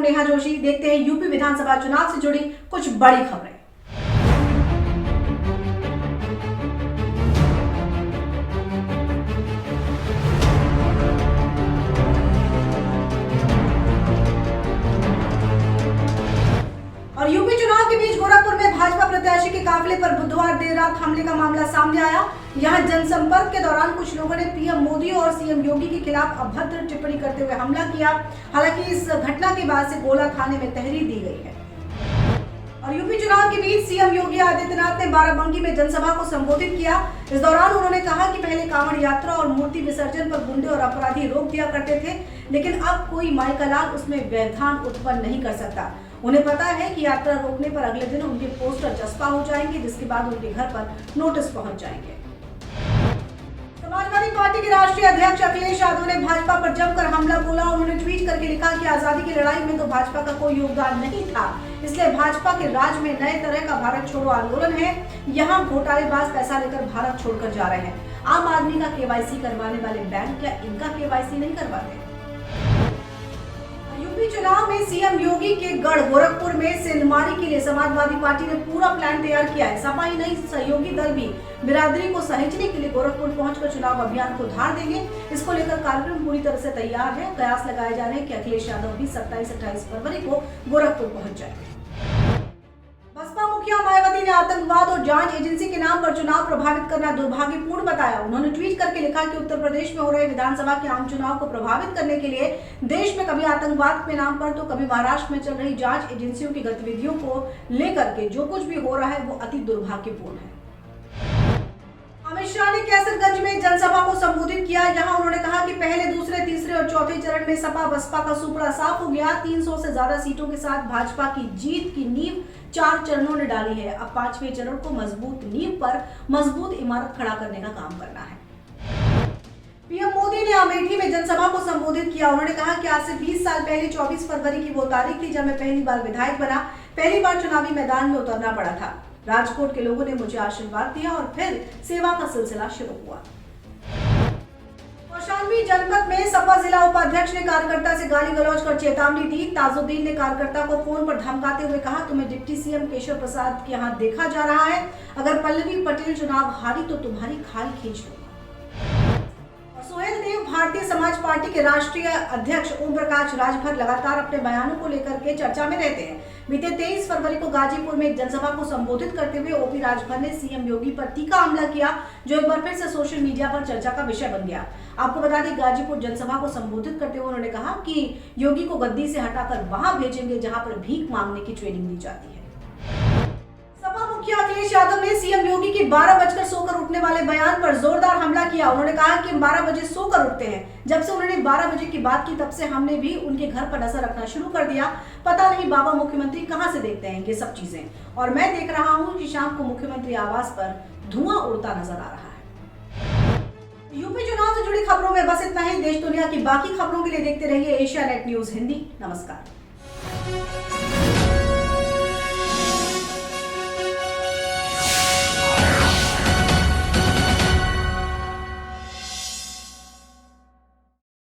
नेहा जोशी। देखते हैं यूपी विधानसभा चुनाव से जुड़ी कुछ बड़ी खबरें। और यूपी चुनाव के बीच गोरखपुर में भाजपा प्रत्याशी के काफिले पर बुधवार देर रात हमले का मामला सामने आया। यहां जनसंपर्क के दौरान कुछ लोगों ने पीएम मोदी और सीएम योगी के खिलाफ अभद्र टिप्पणी करते हुए हमला किया। हालांकि इस घटना के बाद से गोला थाने में तहरीर दी गई है। और यूपी चुनाव के बीच सीएम योगी आदित्यनाथ ने बाराबंकी में जनसभा को संबोधित किया। इस दौरान उन्होंने कहा कि पहले कांवड़ यात्रा और मूर्ति विसर्जन पर गुंडे और अपराधी रोक दिया करते थे, लेकिन अब कोई माई का लाल उसमें व्यवधान उत्पन्न नहीं कर सकता। उन्हें पता है कि यात्रा रोकने पर अगले दिन उनके पोस्टर चस्पा हो जाएंगे, जिसके बाद उनके घर पर नोटिस पहुंच जाएंगे। समाजवादी पार्टी के राष्ट्रीय अध्यक्ष अखिलेश यादव ने भाजपा पर जमकर हमला बोला। उन्होंने ट्वीट करके लिखा कि आजादी की लड़ाई में तो भाजपा का कोई योगदान नहीं था, इसलिए भाजपा के राज में नए तरह का भारत छोड़ो आंदोलन है। यहाँ घोटालेबाज पैसा लेकर भारत छोड़कर जा रहे हैं। आम आदमी का केवाईसी करवाने वाले बैंक क्या इनका केवाईसी नहीं करवाते? यूपी चुनाव में सीएम योगी के गढ़ गोरखपुर में सेंधमारी के लिए समाजवादी पार्टी ने पूरा प्लान तैयार किया है। सपा ही नहीं, सहयोगी दल भी बिरादरी को सहेजने के लिए गोरखपुर पहुंचकर चुनाव अभियान को धार देंगे। इसको लेकर कार्यक्रम पूरी तरह से तैयार है। कयास लगाए जा रहे हैं कि अखिलेश यादव भी 27-28 फरवरी को गोरखपुर पहुंच जाएंगे। बसपा मुखिया मायावती ने आतंकवाद और जांच एजेंसी के नाम पर चुनाव प्रभावित करना दुर्भाग्यपूर्ण बताया। उन्होंने ट्वीट करके लिखा कि उत्तर प्रदेश में हो रहे विधानसभा के आम चुनाव को प्रभावित करने के लिए देश में कभी आतंकवाद के नाम पर तो कभी महाराष्ट्र में चल रही जांच एजेंसियों की गतिविधियों को लेकर के जो कुछ भी हो रहा है वो अति दुर्भाग्यपूर्ण है। अमित शाह ने कैसरगंज में जनसभा को संबोधित किया। यहाँ उन्होंने कहा कि पहले, दूसरे, तीसरे और चौथे चरण में सपा बसपा का सुपड़ा साफ हो गया। 300 से ज्यादा सीटों के साथ भाजपा की जीत की नींव 4 चरणों ने डाली है। अब 5वें चरण को मजबूत नींव पर मजबूत इमारत खड़ा करने का काम करना है। पीएम मोदी ने अमेठी में जनसभा को संबोधित किया। उन्होंने कहा कि आज से 20 साल पहले 24 फरवरी की वो तारीख थी जब मैं पहली बार विधायक बना, पहली बार चुनावी मैदान में उतरना पड़ा था। राजकोट के लोगों ने मुझे आशीर्वाद दिया और फिर सेवा का सिलसिला शुरू हुआ। कौशाम्बी जनपद में सपा जिला उपाध्यक्ष ने कार्यकर्ता से गाली गलौज कर चेतावनी दी। ताजुद्दीन ने कार्यकर्ता को फोन पर धमकाते हुए कहा, तुम्हें डिप्टी सीएम केशव प्रसाद के यहाँ देखा जा रहा है। अगर पल्लवी पटेल चुनाव हारी तो तुम्हारी खाल खींच लूंगा। सुहेल देव भारतीय समाज पार्टी के राष्ट्रीय अध्यक्ष ओम प्रकाश राजभर लगातार अपने बयानों को लेकर के चर्चा में रहते हैं। बीते 23 फरवरी को गाजीपुर में एक जनसभा को संबोधित करते हुए ओपी राजभर ने सीएम योगी पर तीखा हमला किया, जो एक बार फिर से सोशल मीडिया पर चर्चा का विषय बन गया। आपको बता दें, गाजीपुर जनसभा को संबोधित करते हुए उन्होंने कहा कि योगी को गद्दी से हटाकर वहां भेजेंगे जहां पर भीख मांगने की ट्रेनिंग दी जाती है। सपा मुखिया अखिलेश यादव ने सीएम योगी के 12 बजकर सोकर उठने वाले बयान पर जोरदार हमला किया। उन्होंने कहा कि हम 12 बजे सोकर उठते हैं। जब से उन्होंने 12 बजे की बात की तब से हमने भी उनके घर पर नजर रखना शुरू कर दिया। पता नहीं बाबा मुख्यमंत्री कहां से देखते हैं ये सब चीजें, और मैं देख रहा हूं कि शाम को मुख्यमंत्री आवास पर धुआं उड़ता नजर आ रहा है। यूपी चुनाव से जुड़ी खबरों में बस इतना ही। देश दुनिया की बाकी खबरों के लिए देखते रहिए एशिया नेट न्यूज हिंदी। नमस्कार।